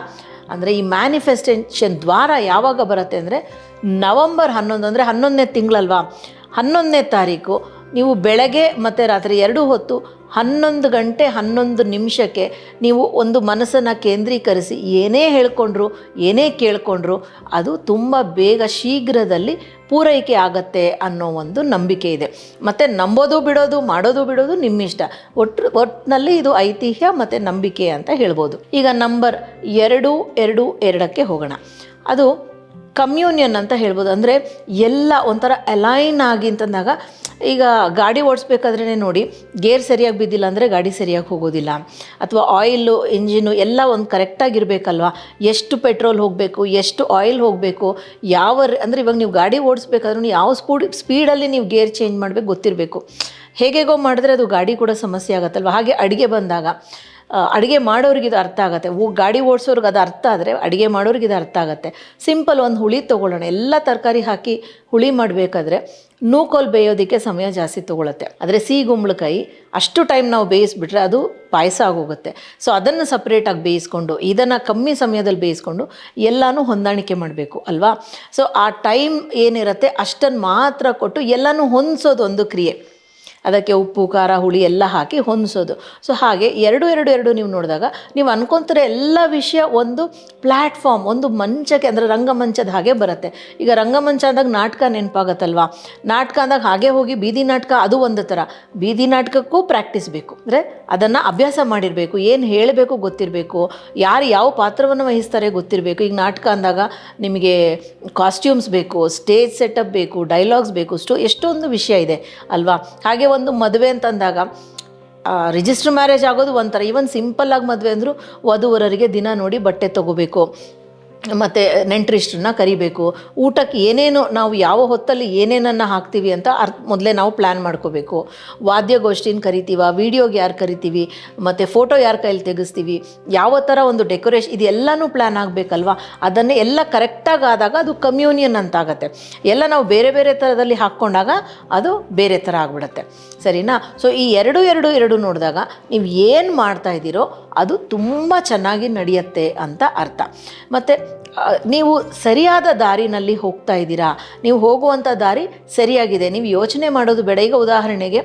[SPEAKER 1] ಅಂದರೆ ಈ ಮ್ಯಾನಿಫೆಸ್ಟೇಷನ್ ದ್ವಾರ ಯಾವಾಗ ಬರುತ್ತೆ ಅಂದರೆ ನವಂಬರ್ 11 ಅಂದರೆ 11ನೇ ತಿಂಗಳಲ್ವಾ, 11ನೇ ತಾರೀಕು ನೀವು ಬೆಳಗ್ಗೆ ಮತ್ತು ರಾತ್ರಿ 2 ಹೊತ್ತು 11 ಗಂಟೆ 11 ನಿಮಿಷಕ್ಕೆ ನೀವು ಒಂದು ಮನಸ್ಸನ್ನು ಕೇಂದ್ರೀಕರಿಸಿ ಏನೇ ಹೇಳ್ಕೊಂಡ್ರು, ಏನೇ ಕೇಳ್ಕೊಂಡ್ರು ಅದು ತುಂಬ ಬೇಗ ಶೀಘ್ರದಲ್ಲಿ ಪೂರೈಕೆ ಆಗತ್ತೆ ಅನ್ನೋ ಒಂದು ನಂಬಿಕೆ ಇದೆ. ಮತ್ತು ನಂಬೋದು ಬಿಡೋದು, ಮಾಡೋದು ಬಿಡೋದು ನಿಮ್ಮಿಷ್ಟ. ಒಟ್ಟಿನಲ್ಲಿ ಇದು ಐತಿಹ್ಯ ಮತ್ತು ನಂಬಿಕೆ ಅಂತ ಹೇಳ್ಬೋದು. ಈಗ ನಂಬರ್ 222ಕ್ಕೆ ಹೋಗೋಣ. ಅದು ಕಮ್ಯೂನಿಯನ್ ಅಂತ ಹೇಳ್ಬೋದು. ಅಂದರೆ ಎಲ್ಲ ಒಂಥರ ಅಲೈನ್ ಆಗಿ ಅಂತಂದಾಗ, ಈಗ ಗಾಡಿ ಓಡಿಸ್ಬೇಕಾದ್ರೇ ನೋಡಿ, ಗೇರ್ ಸರಿಯಾಗಿ ಬಿದ್ದಿಲ್ಲ ಅಂದರೆ ಗಾಡಿ ಸರಿಯಾಗಿ ಹೋಗೋದಿಲ್ಲ. ಅಥವಾ ಆಯಿಲು, ಇಂಜಿನು ಎಲ್ಲ ಒಂದು ಕರೆಕ್ಟಾಗಿರಬೇಕಲ್ವ. ಎಷ್ಟು ಪೆಟ್ರೋಲ್ ಹೋಗಬೇಕು, ಎಷ್ಟು ಆಯಿಲ್ ಹೋಗಬೇಕು, ಅಂದರೆ ಇವಾಗ ನೀವು ಗಾಡಿ ಓಡಿಸ್ಬೇಕಾದ್ರೂ ಯಾವ ಸ್ಪೀಡಲ್ಲಿ ನೀವು ಗೇರ್ ಚೇಂಜ್ ಮಾಡಬೇಕು ಗೊತ್ತಿರಬೇಕು. ಹೇಗೇಗೋ ಮಾಡಿದ್ರೆ ಅದು ಗಾಡಿ ಕೂಡ ಸಮಸ್ಯೆ ಆಗುತ್ತಲ್ವ. ಹಾಗೆ ಅಡುಗೆ ಬಂದಾಗ ಅಡುಗೆ ಮಾಡೋರಿಗೆ ಇದು ಅರ್ಥ ಆಗುತ್ತೆ. ಗಾಡಿ ಓಡಿಸೋರ್ಗೆ ಅದು ಅರ್ಥ ಆದರೆ ಅಡುಗೆ ಮಾಡೋರಿಗೆ ಇದು ಅರ್ಥ ಆಗುತ್ತೆ. ಸಿಂಪಲ್ ಒಂದು ಹುಳಿ ತೊಗೊಳ್ಳೋಣ. ಎಲ್ಲ ತರಕಾರಿ ಹಾಕಿ ಹುಳಿ ಮಾಡಬೇಕಾದ್ರೆ ನೂಕೋಲು ಬೇಯೋದಕ್ಕೆ ಸಮಯ ಜಾಸ್ತಿ ತೊಗೊಳುತ್ತೆ. ಆದರೆ ಸಿಹಿ ಕುಂಬಳಕಾಯಿ ಅಷ್ಟು ಟೈಮ್ ನಾವು ಬೇಯಿಸ್ಬಿಟ್ರೆ ಅದು ಪಾಯಸ ಆಗೋಗುತ್ತೆ. ಸೊ ಅದನ್ನು ಸಪ್ರೇಟಾಗಿ ಬೇಯಿಸ್ಕೊಂಡು, ಇದನ್ನು ಕಮ್ಮಿ ಸಮಯದಲ್ಲಿ ಬೇಯಿಸ್ಕೊಂಡು ಎಲ್ಲನೂ ಹೊಂದಾಣಿಕೆ ಮಾಡಬೇಕು ಅಲ್ವಾ. ಸೊ ಆ ಟೈಮ್ ಏನಿರುತ್ತೆ ಅಷ್ಟನ್ನು ಮಾತ್ರ ಕೊಟ್ಟು ಎಲ್ಲನೂ ಹೊಂದಿಸೋದು ಒಂದು ಕ್ರಿಯೆ. ಅದಕ್ಕೆ ಉಪ್ಪು, ಖಾರ, ಹುಳಿ ಎಲ್ಲ ಹಾಕಿ ಹೊಂದಿಸೋದು. ಸೊ ಹಾಗೆ ಎರಡು ನೀವು ನೋಡಿದಾಗ ನೀವು ಅನ್ಕೊತಾರೆ ಎಲ್ಲ ವಿಷಯ ಒಂದು ಪ್ಲ್ಯಾಟ್ಫಾರ್ಮ್, ಒಂದು ಮಂಚಕ್ಕೆ, ಅಂದರೆ ರಂಗಮಂಚದ ಹಾಗೆ ಬರುತ್ತೆ. ಈಗ ರಂಗಮಂಚ ಅಂದಾಗ ನಾಟಕ ನೆನಪಾಗತ್ತಲ್ವ. ನಾಟಕ ಅಂದಾಗ ಹಾಗೆ ಹೋಗಿ ಬೀದಿ ನಾಟಕ ಅದು ಒಂದು ಥರ. ಬೀದಿ ನಾಟಕಕ್ಕೂ ಪ್ರಾಕ್ಟೀಸ್ ಬೇಕು. ಅಂದರೆ ಅದನ್ನು ಅಭ್ಯಾಸ ಮಾಡಿರಬೇಕು, ಏನು ಹೇಳಬೇಕು ಗೊತ್ತಿರಬೇಕು, ಯಾರು ಯಾವ ಪಾತ್ರವನ್ನು ವಹಿಸ್ತಾರೆ ಗೊತ್ತಿರಬೇಕು. ಈಗ ನಾಟಕ ಅಂದಾಗ ನಿಮಗೆ ಕಾಸ್ಟ್ಯೂಮ್ಸ್ ಬೇಕು, ಸ್ಟೇಜ್ ಸೆಟಪ್ ಬೇಕು, ಡೈಲಾಗ್ಸ್ ಬೇಕು, ಎಷ್ಟೊಂದು ವಿಷಯ ಇದೆ ಅಲ್ವಾ. ಹಾಗೆ ಒಂದು ಮದುವೆ ಅಂತಂದಾಗ ರಿಜಿಸ್ಟರ್ ಮ್ಯಾರೇಜ್ ಆಗೋದು ಒಂಥರ. ಈವನ್ ಸಿಂಪಲ್ಲಾಗಿ ಮದುವೆ ಅಂದರೂ ವಧುವರರಿಗೆ ದಿನ ನೋಡಿ ಬಟ್ಟೆ ತೊಗೋಬೇಕು, ಮತ್ತು ನೆಂಟರಿಷ್ಟರನ್ನ ಕರಿಬೇಕು, ಊಟಕ್ಕೆ ಏನೇನು ನಾವು ಯಾವ ಹೊತ್ತಲ್ಲಿ ಏನೇನನ್ನು ಹಾಕ್ತೀವಿ ಅಂತ ಮೊದಲೇ ನಾವು ಪ್ಲ್ಯಾನ್ ಮಾಡ್ಕೋಬೇಕು. ವಾದ್ಯಗೋಷ್ಠಿನ ಕರಿತೀವ, ವೀಡಿಯೋಗೆ ಯಾರು ಕರಿತೀವಿ, ಮತ್ತು ಫೋಟೋ ಯಾರ ಕೈಲಿ ತೆಗೆಸ್ತೀವಿ, ಯಾವ ಥರ ಒಂದು ಡೆಕೋರೇಷನ್, ಇದೆಲ್ಲನೂ ಪ್ಲ್ಯಾನ್ ಆಗಬೇಕಲ್ವ. ಅದನ್ನೇ ಎಲ್ಲ ಕರೆಕ್ಟಾಗಿ ಆದಾಗ ಅದು ಕಮ್ಯೂನಿಯನ್ ಅಂತಾಗತ್ತೆ. ಎಲ್ಲ ನಾವು ಬೇರೆ ಬೇರೆ ಥರದಲ್ಲಿ ಹಾಕ್ಕೊಂಡಾಗ ಅದು ಬೇರೆ ಥರ ಆಗಿಬಿಡುತ್ತೆ, ಸರಿನಾ. ಸೊ ಈ ಎರಡು ನೋಡಿದಾಗ ನೀವು ಏನು ಮಾಡ್ತಾಯಿದ್ದೀರೋ ಅದು ತುಂಬ ಚೆನ್ನಾಗಿ ನಡೆಯುತ್ತೆ ಅಂತ ಅರ್ಥ. ಮತ್ತು ನೀವು ಸರಿಯಾದ ದಾರಿನಲ್ಲಿ ಹೋಗ್ತಾ ಇದ್ದೀರಾ, ನೀವು ಹೋಗುವಂಥ ದಾರಿ ಸರಿಯಾಗಿದೆ, ನೀವು ಯೋಚನೆ ಮಾಡೋದು ಬೇಡ. ಈಗ ಉದಾಹರಣೆಗೆ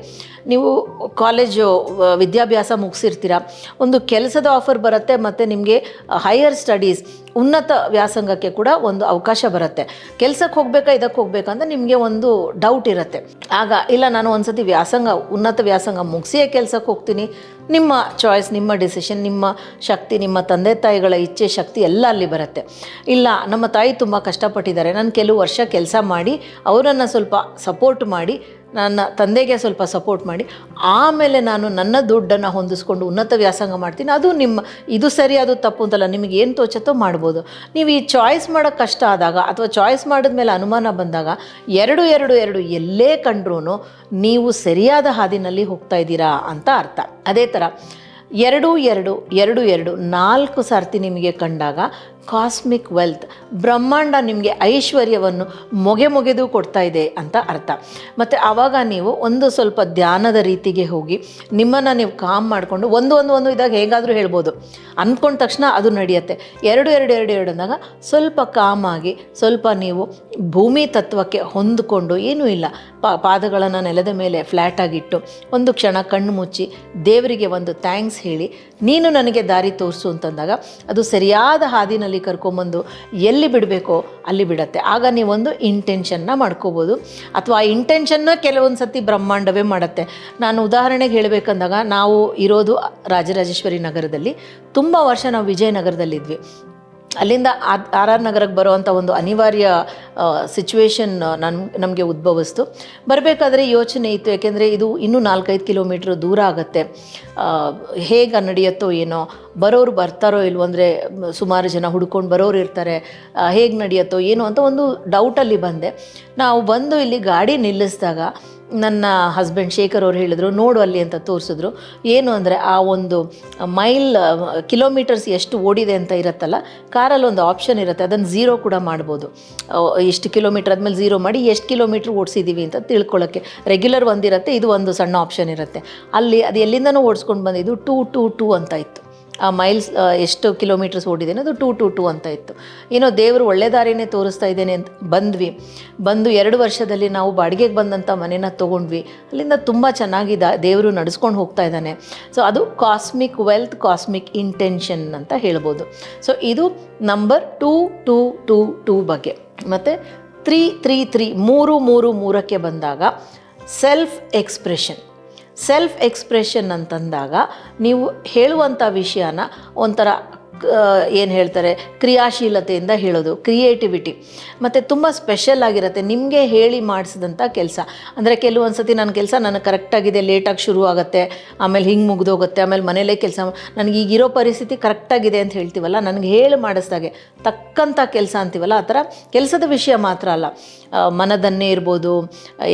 [SPEAKER 1] ನೀವು ಕಾಲೇಜು ವಿದ್ಯಾಭ್ಯಾಸ ಮುಗಿಸಿರ್ತೀರ, ಒಂದು ಕೆಲಸದ ಆಫರ್ ಬರುತ್ತೆ, ಮತ್ತು ನಿಮಗೆ ಹೈಯರ್ ಸ್ಟಡೀಸ್, ಉನ್ನತ ವ್ಯಾಸಂಗಕ್ಕೆ ಕೂಡ ಒಂದು ಅವಕಾಶ ಬರುತ್ತೆ. ಕೆಲಸಕ್ಕೆ ಹೋಗಬೇಕಾ ಇದಕ್ಕೆ ಹೋಗ್ಬೇಕಂತ ನಿಮಗೆ ಒಂದು ಡೌಟ್ ಇರುತ್ತೆ. ಆಗ ಇಲ್ಲ, ನಾನು ಒಂದು ಸತಿ ಉನ್ನತ ವ್ಯಾಸಂಗ ಮುಗಿಸಿಯೇ ಕೆಲಸಕ್ಕೆ ಹೋಗ್ತೀನಿ. ನಿಮ್ಮ ಚಾಯ್ಸ್, ನಿಮ್ಮ ಡಿಸಿಷನ್, ನಿಮ್ಮ ಶಕ್ತಿ, ನಿಮ್ಮ ತಂದೆ ತಾಯಿಗಳ ಇಚ್ಛೆ ಶಕ್ತಿ ಎಲ್ಲ ಅಲ್ಲಿ ಬರುತ್ತೆ. ಇಲ್ಲ, ನಮ್ಮ ತಾಯಿ ತುಂಬ ಕಷ್ಟಪಟ್ಟಿದ್ದಾರೆ, ನಾನು ಕೆಲವು ವರ್ಷ ಕೆಲಸ ಮಾಡಿ ಅವರನ್ನು ಸ್ವಲ್ಪ ಸಪೋರ್ಟ್ ಮಾಡಿ, ನನ್ನ ತಂದೆಗೆ ಸ್ವಲ್ಪ ಸಪೋರ್ಟ್ ಮಾಡಿ, ಆಮೇಲೆ ನಾನು ನನ್ನ ದುಡ್ಡನ್ನು ಹೊಂದಿಸ್ಕೊಂಡು ಉನ್ನತ ವ್ಯಾಸಂಗ ಮಾಡ್ತೀನಿ. ಅದು ಇದು ಸರಿ ಅದು ತಪ್ಪು ಅಂತಲ್ಲ, ನಿಮಗೆ ಏನು ತೋಚತ್ತೋ ಮಾಡ್ಬೋದು. ನೀವು ಈ ಚಾಯ್ಸ್ ಮಾಡೋಕ್ಕೆ ಕಷ್ಟ ಆದಾಗ, ಅಥವಾ ಚಾಯ್ಸ್ ಮಾಡಿದ್ಮೇಲೆ ಅನುಮಾನ ಬಂದಾಗ ಎರಡು ಎಲ್ಲೇ ಕಂಡ್ರೂ ನೀವು ಸರಿಯಾದ ಹಾದಿನಲ್ಲಿ ಹೋಗ್ತಾ ಇದ್ದೀರಾ ಅಂತ ಅರ್ಥ. ಅದೇ ಥರ 4 ಸರ್ತಿ ನಿಮಗೆ ಕಂಡಾಗ ಕಾಸ್ಮಿಕ್ ವೆಲ್ತ್, ಬ್ರಹ್ಮಾಂಡ ನಿಮಗೆ ಐಶ್ವರ್ಯವನ್ನು ಮೊಗೆದು ಕೊಡ್ತಾ ಇದೆ ಅಂತ ಅರ್ಥ. ಮತ್ತು ಆವಾಗ ನೀವು ಒಂದು ಸ್ವಲ್ಪ ಧ್ಯಾನದ ರೀತಿಗೆ ಹೋಗಿ ನಿಮ್ಮನ್ನು ನೀವು ಕಾಮ್ ಮಾಡಿಕೊಂಡು ಒಂದು ಇದಾಗ ಹೇಗಾದರೂ ಹೇಳ್ಬೋದು, ಅಂದ್ಕೊಂಡ ತಕ್ಷಣ ಅದು ನಡೆಯುತ್ತೆ. ಎರಡು ಅಂದಾಗ ಸ್ವಲ್ಪ ಕಾಮಾಗಿ, ಸ್ವಲ್ಪ ನೀವು ಭೂಮಿ ತತ್ವಕ್ಕೆ ಹೊಂದಿಕೊಂಡು, ಏನೂ ಇಲ್ಲ, ಪಾದಗಳನ್ನು ನೆಲದ ಮೇಲೆ ಫ್ಲ್ಯಾಟಾಗಿಟ್ಟು ಒಂದು ಕ್ಷಣ ಕಣ್ಣು ಮುಚ್ಚಿ ದೇವರಿಗೆ ಒಂದು ಥ್ಯಾಂಕ್ಸ್ ಹೇಳಿ, ನೀನು ನನಗೆ ದಾರಿ ತೋರಿಸು ಅಂತಂದಾಗ ಅದು ಸರಿಯಾದ ಹಾದಿನಲ್ಲಿ ಕರ್ಕೊಂಬಂದು ಎಲ್ಲಿ ಬಿಡಬೇಕೋ ಅಲ್ಲಿ ಬಿಡತ್ತೆ. ಆಗ ನೀವೊಂದು ಇಂಟೆನ್ಷನ್ನ ಮಾಡ್ಕೋಬೋದು, ಅಥವಾ ಆ ಇಂಟೆನ್ಷನ್ನ ಕೆಲವೊಂದು ಸತಿ ಬ್ರಹ್ಮಾಂಡವೇ ಮಾಡುತ್ತೆ. ನಾನು ಉದಾಹರಣೆಗೆ ಹೇಳಬೇಕಂದಾಗ, ನಾವು ಇರೋದು ರಾಜರಾಜೇಶ್ವರಿ ನಗರದಲ್ಲಿ, ತುಂಬ ವರ್ಷ ನಾವು ವಿಜಯನಗರದಲ್ಲಿದ್ವಿ. ಅಲ್ಲಿಂದ RR ನಗರಕ್ಕೆ ಬರುವಂಥ ಒಂದು ಅನಿವಾರ್ಯ ಸಿಚುವೇಶನ್ ನಮಗೆ ಉದ್ಭವಿಸ್ತು. ಬರಬೇಕಾದ್ರೆ ಯೋಚನೆ ಇತ್ತು, ಯಾಕೆಂದರೆ ಇದು ಇನ್ನೂ 4-5 ಕಿಲೋಮೀಟ್ರ್ ದೂರ ಆಗುತ್ತೆ, ಹೇಗೆ ನಡೆಯುತ್ತೋ ಏನೋ, ಬರೋರು ಬರ್ತಾರೋ ಇಲ್ವೋ, ಅಂದರೆ ಸುಮಾರು ಜನ ಹುಡ್ಕೊಂಡು ಬರೋರು ಇರ್ತಾರೆ, ಹೇಗೆ ನಡೆಯುತ್ತೋ ಏನೋ ಅಂತ ಒಂದು ಡೌಟಲ್ಲಿ ಬಂದೆ. ನಾವು ಬಂದು ಇಲ್ಲಿ ಗಾಡಿ ನಿಲ್ಲಿಸಿದಾಗ ನನ್ನ ಹಸ್ಬೆಂಡ್ ಶೇಖರ್ ಅವ್ರು ಹೇಳಿದ್ರು, ನೋಡು ಅಲ್ಲಿ ಅಂತ ತೋರಿಸಿದ್ರು. ಏನು ಅಂದರೆ ಆ ಒಂದು ಕಿಲೋಮೀಟರ್ಸ್ ಎಷ್ಟು ಓಡಿದೆ ಅಂತ ಇರುತ್ತಲ್ಲ, ಕಾರಲ್ಲಿ ಒಂದು ಆಪ್ಷನ್ ಇರುತ್ತೆ, ಅದನ್ನು 0 ಕೂಡ ಮಾಡ್ಬೋದು. ಎಷ್ಟು ಕಿಲೋಮೀಟ್ರ್ ಆದಮೇಲೆ 0 ಮಾಡಿ ಎಷ್ಟು ಕಿಲೋಮೀಟ್ರ್ ಓಡಿಸಿದ್ದೀವಿ ಅಂತ ತಿಳ್ಕೊಳ್ಳೋಕ್ಕೆ. ರೆಗ್ಯುಲರ್ ಒಂದಿರುತ್ತೆ, ಇದು ಒಂದು ಸಣ್ಣ ಆಪ್ಷನ್ ಇರುತ್ತೆ. ಅಲ್ಲಿ ಅದು ಎಲ್ಲಿಂದನೂ ಓಡಿಸ್ಕೊಂಡು ಬಂದಿದ್ದು 222 ಅಂತ ಇತ್ತು. ಆ ಮೈಲ್ಸ್ ಎಷ್ಟು ಕಿಲೋಮೀಟರ್ಸ್ ಓಡಿದ್ದೇನೆ ಅದು 222 ಅಂತ ಇತ್ತು. ಏನೋ ದೇವರು ಒಳ್ಳೆ ದಾರಿನೇ ತೋರಿಸ್ತಾ ಇದ್ದೇನೆ ಅಂತ ಬಂದು 2 ವರ್ಷದಲ್ಲಿ ನಾವು ಬಾಡಿಗೆಗೆ ಬಂದಂಥ ಮನೇನ ತೊಗೊಂಡ್ವಿ. ಅಲ್ಲಿಂದ ತುಂಬ ಚೆನ್ನಾಗಿ ದೇವರು ನಡೆಸ್ಕೊಂಡು ಹೋಗ್ತಾ ಇದ್ದಾನೆ. ಸೊ ಅದು ಕಾಸ್ಮಿಕ್ ವೆಲ್ತ್, ಕಾಸ್ಮಿಕ್ ಇಂಟೆನ್ಷನ್ ಅಂತ ಹೇಳ್ಬೋದು. ಸೊ ಇದು ನಂಬರ್ 222 ಬಗ್ಗೆ. ಮತ್ತು 333 333ಕ್ಕೆ ಬಂದಾಗ ಸೆಲ್ಫ್ ಎಕ್ಸ್ಪ್ರೆಷನ್ ಅಂತಂದಾಗ ನೀವು ಹೇಳುವಂಥ ವಿಷಯನ ಒಂಥರ ಏನು ಹೇಳ್ತಾರೆ, ಕ್ರಿಯಾಶೀಲತೆಯಿಂದ ಹೇಳೋದು, ಕ್ರಿಯೇಟಿವಿಟಿ, ಮತ್ತು ತುಂಬ ಸ್ಪೆಷಲ್ ಆಗಿರುತ್ತೆ ನಿಮಗೆ ಹೇಳಿ ಮಾಡಿಸಿದಂಥ ಕೆಲಸ. ಅಂದರೆ ಕೆಲವೊಂದು ಸತಿ ನನ್ನ ಕೆಲಸ ನನಗೆ ಕರೆಕ್ಟಾಗಿದೆ, ಲೇಟಾಗಿ ಶುರು ಆಗುತ್ತೆ, ಆಮೇಲೆ ಹಿಂಗೆ ಮುಗಿದೋಗುತ್ತೆ, ಆಮೇಲೆ ಮನೇಲೇ ಕೆಲಸ, ನನಗೆ ಈಗಿರೋ ಪರಿಸ್ಥಿತಿ ಕರೆಕ್ಟಾಗಿದೆ ಅಂತ ಹೇಳ್ತೀವಲ್ಲ, ನನಗೆ ಹೇಳಿ ಮಾಡಿಸ್ದಾಗೆ ತಕ್ಕಂಥ ಕೆಲಸ ಅಂತೀವಲ್ಲ, ಆ ಥರ ಕೆಲಸದ ವಿಷಯ ಮಾತ್ರ ಅಲ್ಲ, ಮನದನ್ನೇ ಇರ್ಬೋದು,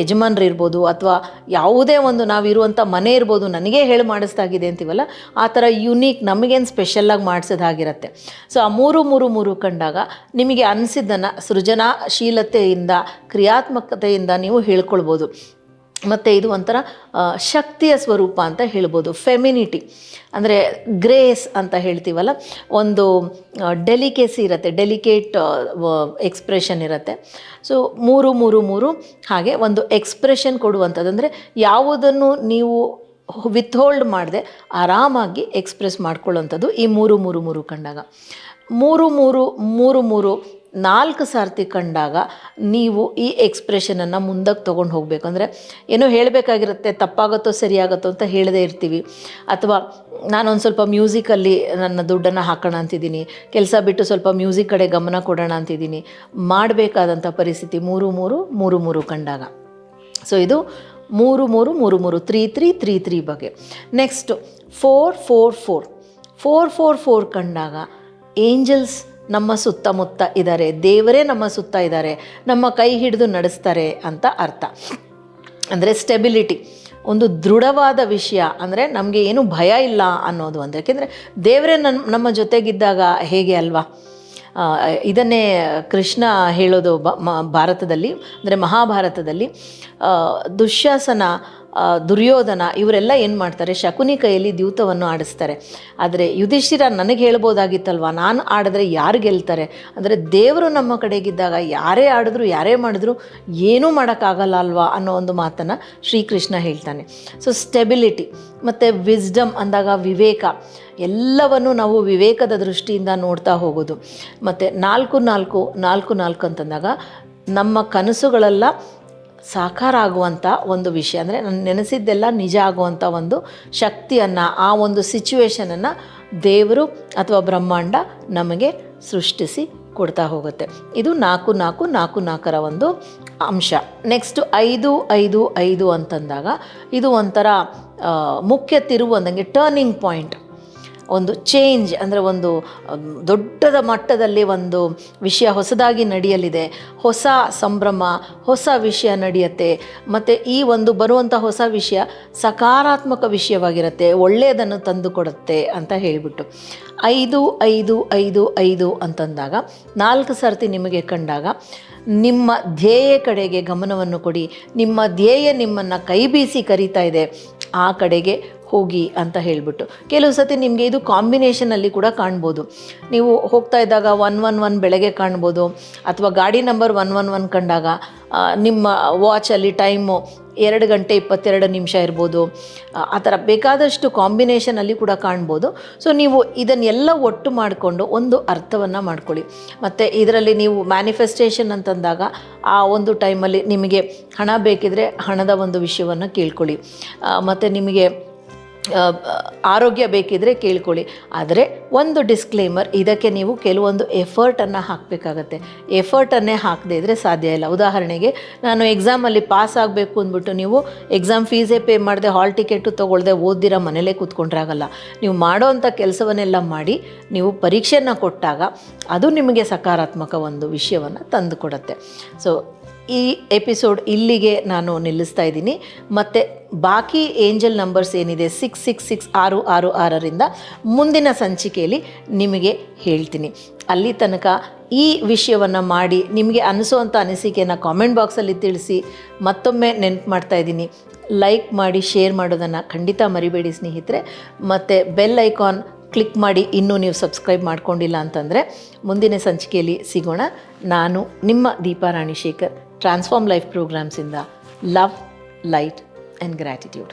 [SPEAKER 1] ಯಜಮಾನ್ರು ಇರ್ಬೋದು, ಅಥವಾ ಯಾವುದೇ ಒಂದು ನಾವಿರುವಂಥ ಮನೆ ಇರ್ಬೋದು, ನನಗೇ ಹೇಳಿ ಮಾಡಿಸ್ದಾಗಿದೆ ಅಂತೀವಲ್ಲ, ಆ ಥರ ಯುನೀಕ್ ನಮಗೇನು ಸ್ಪೆಷಲ್ಲಾಗಿ ಮಾಡಿಸೋದಾಗಿರುತ್ತೆ. ಸೊ ಆ ಮೂರು ಕಂಡಾಗ ನಿಮಗೆ ಅನಿಸಿದ್ದನ್ನು ಸೃಜನಾಶೀಲತೆಯಿಂದ, ಕ್ರಿಯಾತ್ಮಕತೆಯಿಂದ ನೀವು ಹೇಳ್ಕೊಳ್ಬೋದು. ಮತ್ತು ಇದು ಒಂಥರ ಶಕ್ತಿಯ ಸ್ವರೂಪ ಅಂತ ಹೇಳ್ಬೋದು. ಫೆಮಿನಿಟಿ ಅಂದರೆ ಗ್ರೇಸ್ ಅಂತ ಹೇಳ್ತೀವಲ್ಲ, ಒಂದು ಡೆಲಿಕೇಸಿ ಇರುತ್ತೆ, ಡೆಲಿಕೇಟ್ ಎಕ್ಸ್ಪ್ರೆಷನ್ ಇರುತ್ತೆ. ಸೊ ಮೂರು ಹಾಗೆ ಒಂದು ಎಕ್ಸ್ಪ್ರೆಷನ್ ಕೊಡುವಂಥದ್ದು, ಅಂದರೆ ಯಾವುದನ್ನು ನೀವು ವಿತ್ಹೋಲ್ಡ್ ಮಾಡದೆ ಆರಾಮಾಗಿ ಎಕ್ಸ್ಪ್ರೆಸ್ ಮಾಡ್ಕೊಳ್ಳೋವಂಥದ್ದು ಈ ಮೂರು ಕಂಡಾಗ. ಮೂರು 4 ಸಾರ್ತಿ ಕಂಡಾಗ ನೀವು ಈ ಎಕ್ಸ್ಪ್ರೆಷನನ್ನು ಮುಂದಕ್ಕೆ ತೊಗೊಂಡು ಹೋಗಬೇಕು. ಅಂದರೆ ಏನೋ ಹೇಳಬೇಕಾಗಿರುತ್ತೆ, ತಪ್ಪಾಗುತ್ತೋ ಸರಿಯಾಗುತ್ತೋ ಅಂತ ಹೇಳದೇ ಇರ್ತೀವಿ, ಅಥವಾ ನಾನೊಂದು ಸ್ವಲ್ಪ ಮ್ಯೂಸಿಕಲ್ಲಿ ನನ್ನ ದುಡ್ಡನ್ನು ಹಾಕೋಣ ಅಂತಿದ್ದೀನಿ, ಕೆಲಸ ಬಿಟ್ಟು ಸ್ವಲ್ಪ ಮ್ಯೂಸಿಕ್ ಕಡೆ ಗಮನ ಕೊಡೋಣ ಅಂತಿದ್ದೀನಿ, ಮಾಡಬೇಕಾದಂಥ ಪರಿಸ್ಥಿತಿ ಮೂರು ಕಂಡಾಗ. ಸೊ ಇದು ಮೂರು 3 ಬಗ್ಗೆ. ನೆಕ್ಸ್ಟು 4 ಕಂಡಾಗ ಏಂಜಲ್ಸ್ ನಮ್ಮ ಸುತ್ತಮುತ್ತ ಇದ್ದಾರೆ, ದೇವರೇ ನಮ್ಮ ಸುತ್ತ ಇದ್ದಾರೆ, ನಮ್ಮ ಕೈ ಹಿಡಿದು ನಡೆಸ್ತಾರೆ ಅಂತ ಅರ್ಥ. ಅಂದರೆ ಸ್ಟೆಬಿಲಿಟಿ, ಒಂದು ದೃಢವಾದ ವಿಷಯ, ಅಂದರೆ ನಮಗೆ ಏನು ಭಯ ಇಲ್ಲ ಅನ್ನೋದು ಒಂದು. ಯಾಕೆಂದರೆ ದೇವರೇ ನಮ್ಮ ಜೊತೆಗಿದ್ದಾಗ ಹೇಗೆ ಅಲ್ವಾ. ಇದನ್ನೇ ಕೃಷ್ಣ ಹೇಳೋದು ಭಾರತದಲ್ಲಿ, ಅಂದರೆ ಮಹಾಭಾರತದಲ್ಲಿ. ದುಶ್ಯಾಸನ, ದುರ್ಯೋಧನ ಇವರೆಲ್ಲ ಏನು ಮಾಡ್ತಾರೆ, ಶಕುನಿ ಕೈಯಲ್ಲಿ ದ್ಯೂತವನ್ನು ಆಡಿಸ್ತಾರೆ. ಆದರೆ ಯುಧಿಷ್ಠಿರ ನನಗೆ ಹೇಳ್ಬೋದಾಗಿತ್ತಲ್ವ, ನಾನು ಆಡಿದ್ರೆ ಯಾರು ಗೆಲ್ತಾರೆ, ಅಂದರೆ ದೇವರು ನಮ್ಮ ಕಡೆಗಿದ್ದಾಗ ಯಾರೇ ಆಡಿದ್ರು ಯಾರೇ ಮಾಡಿದ್ರು ಏನೂ ಮಾಡೋಕ್ಕಾಗಲ್ಲ ಅಲ್ವಾ ಅನ್ನೋ ಒಂದು ಮಾತನ್ನು ಶ್ರೀಕೃಷ್ಣ ಹೇಳ್ತಾನೆ. ಸೊ ಸ್ಟೆಬಿಲಿಟಿ ಮತ್ತು ವಿಸ್ಡಮ್ ಅಂದಾಗ ವಿವೇಕ, ಎಲ್ಲವನ್ನು ನಾವು ವಿವೇಕದ ದೃಷ್ಟಿಯಿಂದ ನೋಡ್ತಾ ಹೋಗೋದು. ಮತ್ತು 4 ಅಂತಂದಾಗ ನಮ್ಮ ಕನಸುಗಳೆಲ್ಲ ಸಾಕಾರ ಆಗುವಂಥ ಒಂದು ವಿಷಯ, ಅಂದರೆ ನಾನು ನೆನೆಸಿದ್ದೆಲ್ಲ ನಿಜ ಆಗುವಂಥ ಒಂದು ಶಕ್ತಿಯನ್ನು, ಆ ಒಂದು ಸಿಚುವೇಶನನ್ನು ದೇವರು ಅಥವಾ ಬ್ರಹ್ಮಾಂಡ ನಮಗೆ ಸೃಷ್ಟಿಸಿ ಕೊಡ್ತಾ ಹೋಗುತ್ತೆ. ಇದು 4 ಒಂದು ಅಂಶ. ನೆಕ್ಸ್ಟು 5 ಅಂತಂದಾಗ ಇದು ಒಂಥರ ಮುಖ್ಯ ತಿರುವು ಅಂದಂಗೆ, ಟರ್ನಿಂಗ್ ಪಾಯಿಂಟ್, ಒಂದು ಚೇಂಜ್, ಅಂದರೆ ಒಂದು ದೊಡ್ಡದ ಮಟ್ಟದಲ್ಲಿ ಒಂದು ವಿಷಯ ಹೊಸದಾಗಿ ನಡೆಯಲಿದೆ, ಹೊಸ ಸಂಭ್ರಮ, ಹೊಸ ವಿಷಯ ನಡೆಯುತ್ತೆ. ಮತ್ತು ಈ ಒಂದು ಬರುವಂಥ ಹೊಸ ವಿಷಯ ಸಕಾರಾತ್ಮಕ ವಿಷಯವಾಗಿರುತ್ತೆ, ಒಳ್ಳೆಯದನ್ನು ತಂದು ಕೊಡುತ್ತೆ ಅಂತ ಹೇಳಿಬಿಟ್ಟು 5 ಅಂತಂದಾಗ 4 ಸರ್ತಿ ನಿಮಗೆ ಕಂಡಾಗ ನಿಮ್ಮ ಧ್ಯೇಯ ಕಡೆಗೆ ಗಮನವನ್ನು ಕೊಡಿ. ನಿಮ್ಮ ಧ್ಯೇಯ ನಿಮ್ಮನ್ನು ಕೈ ಬೀಸಿ ಕರೀತಾ ಇದೆ, ಆ ಕಡೆಗೆ ಹೋಗಿ ಅಂತ ಹೇಳಿಬಿಟ್ಟು. ಕೆಲವು ಸತಿ ನಿಮಗೆ ಇದು ಕಾಂಬಿನೇಷನಲ್ಲಿ ಕೂಡ ಕಾಣ್ಬೋದು. ನೀವು ಹೋಗ್ತಾ ಇದ್ದಾಗ 111 ಬೆಳಗ್ಗೆ ಕಾಣ್ಬೋದು, ಅಥವಾ ಗಾಡಿ ನಂಬರ್ 111 ಕಂಡಾಗ ನಿಮ್ಮ ವಾಚಲ್ಲಿ ಟೈಮು 2 ಗಂಟೆ 22 ನಿಮಿಷ ಇರ್ಬೋದು. ಆ ಥರ ಬೇಕಾದಷ್ಟು ಕಾಂಬಿನೇಷನಲ್ಲಿ ಕೂಡ ಕಾಣ್ಬೋದು. ಸೊ ನೀವು ಇದನ್ನೆಲ್ಲ ಒಟ್ಟು ಮಾಡಿಕೊಂಡು ಒಂದು ಅರ್ಥವನ್ನು ಮಾಡ್ಕೊಳ್ಳಿ. ಮತ್ತು ಇದರಲ್ಲಿ ನೀವು ಮ್ಯಾನಿಫೆಸ್ಟೇಷನ್ ಅಂತಂದಾಗ ಆ ಒಂದು ಟೈಮಲ್ಲಿ ನಿಮಗೆ ಹಣ ಬೇಕಿದ್ರೆ ಹಣದ ಒಂದು ವಿಷಯವನ್ನು ಕೇಳ್ಕೊಳ್ಳಿ, ಮತ್ತು ನಿಮಗೆ ಆರೋಗ್ಯ ಬೇಕಿದ್ರೆ ಕೇಳ್ಕೊಳ್ಳಿ. ಆದರೆ ಒಂದು ಡಿಸ್ಕ್ಲೇಮರ್, ಇದಕ್ಕೆ ನೀವು ಕೆಲವೊಂದು ಎಫರ್ಟನ್ನು ಹಾಕಬೇಕಾಗತ್ತೆ. ಎಫರ್ಟನ್ನೇ ಹಾಕದೇ ಇದ್ದರೆ ಸಾಧ್ಯ ಇಲ್ಲ. ಉದಾಹರಣೆಗೆ, ನಾನು ಎಕ್ಸಾಮಲ್ಲಿ ಪಾಸ್ ಆಗಬೇಕು ಅಂದ್ಬಿಟ್ಟು ನೀವು ಎಕ್ಸಾಮ್ ಫೀಸೇ ಪೇ ಮಾಡದೆ, ಹಾಲ್ ಟಿಕೆಟು ತೊಗೊಳ್ದೆ, ಓದಿರ ಮನೇಲೇ ಕೂತ್ಕೊಂಡ್ರೆ ಆಗಲ್ಲ. ನೀವು ಮಾಡೋವಂಥ ಕೆಲಸವನ್ನೆಲ್ಲ ಮಾಡಿ ನೀವು ಪರೀಕ್ಷೆಯನ್ನು ಕೊಟ್ಟಾಗ ಅದು ನಿಮಗೆ ಸಕಾರಾತ್ಮಕ ಒಂದು ವಿಷಯವನ್ನು ತಂದು ಕೊಡುತ್ತೆ. ಸೊ ಈ ಎಪಿಸೋಡ್ ಇಲ್ಲಿಗೆ ನಾನು ನಿಲ್ಲಿಸ್ತಾ ಇದ್ದೀನಿ. ಮತ್ತು ಬಾಕಿ ಏಂಜಲ್ ನಂಬರ್ಸ್ ಏನಿದೆ 666 ಮುಂದಿನ ಸಂಚಿಕೆಯಲ್ಲಿ ನಿಮಗೆ ಹೇಳ್ತೀನಿ. ಅಲ್ಲಿ ತನಕ ಈ ವಿಷಯವನ್ನು ಮಾಡಿ ನಿಮಗೆ ಅನಿಸೋವಂಥ ಅನಿಸಿಕೆಯನ್ನು ಕಾಮೆಂಟ್ ಬಾಕ್ಸಲ್ಲಿ ತಿಳಿಸಿ. ಮತ್ತೊಮ್ಮೆ ನೆನಪು ಮಾಡ್ತಾ ಇದ್ದೀನಿ, ಲೈಕ್ ಮಾಡಿ, ಶೇರ್ ಮಾಡೋದನ್ನು ಖಂಡಿತ ಮರಿಬೇಡಿ ಸ್ನೇಹಿತರೆ. ಮತ್ತು ಬೆಲ್ ಐಕಾನ್ ಕ್ಲಿಕ್ ಮಾಡಿ, ಇನ್ನೂ ನೀವು ಸಬ್ಸ್ಕ್ರೈಬ್ ಮಾಡ್ಕೊಂಡಿಲ್ಲ ಅಂತಂದರೆ. ಮುಂದಿನ ಸಂಚಿಕೆಯಲ್ಲಿ ಸಿಗೋಣ. ನಾನು ನಿಮ್ಮ ದೀಪಾ ರಾಣಿಶೇಖರ್, ಟ್ರಾನ್ಸ್ಫಾರ್ಮ್ ಲೈಫ್ ಪ್ರೋಗ್ರಾಮ್ಸಿಂದ. Love, light and gratitude.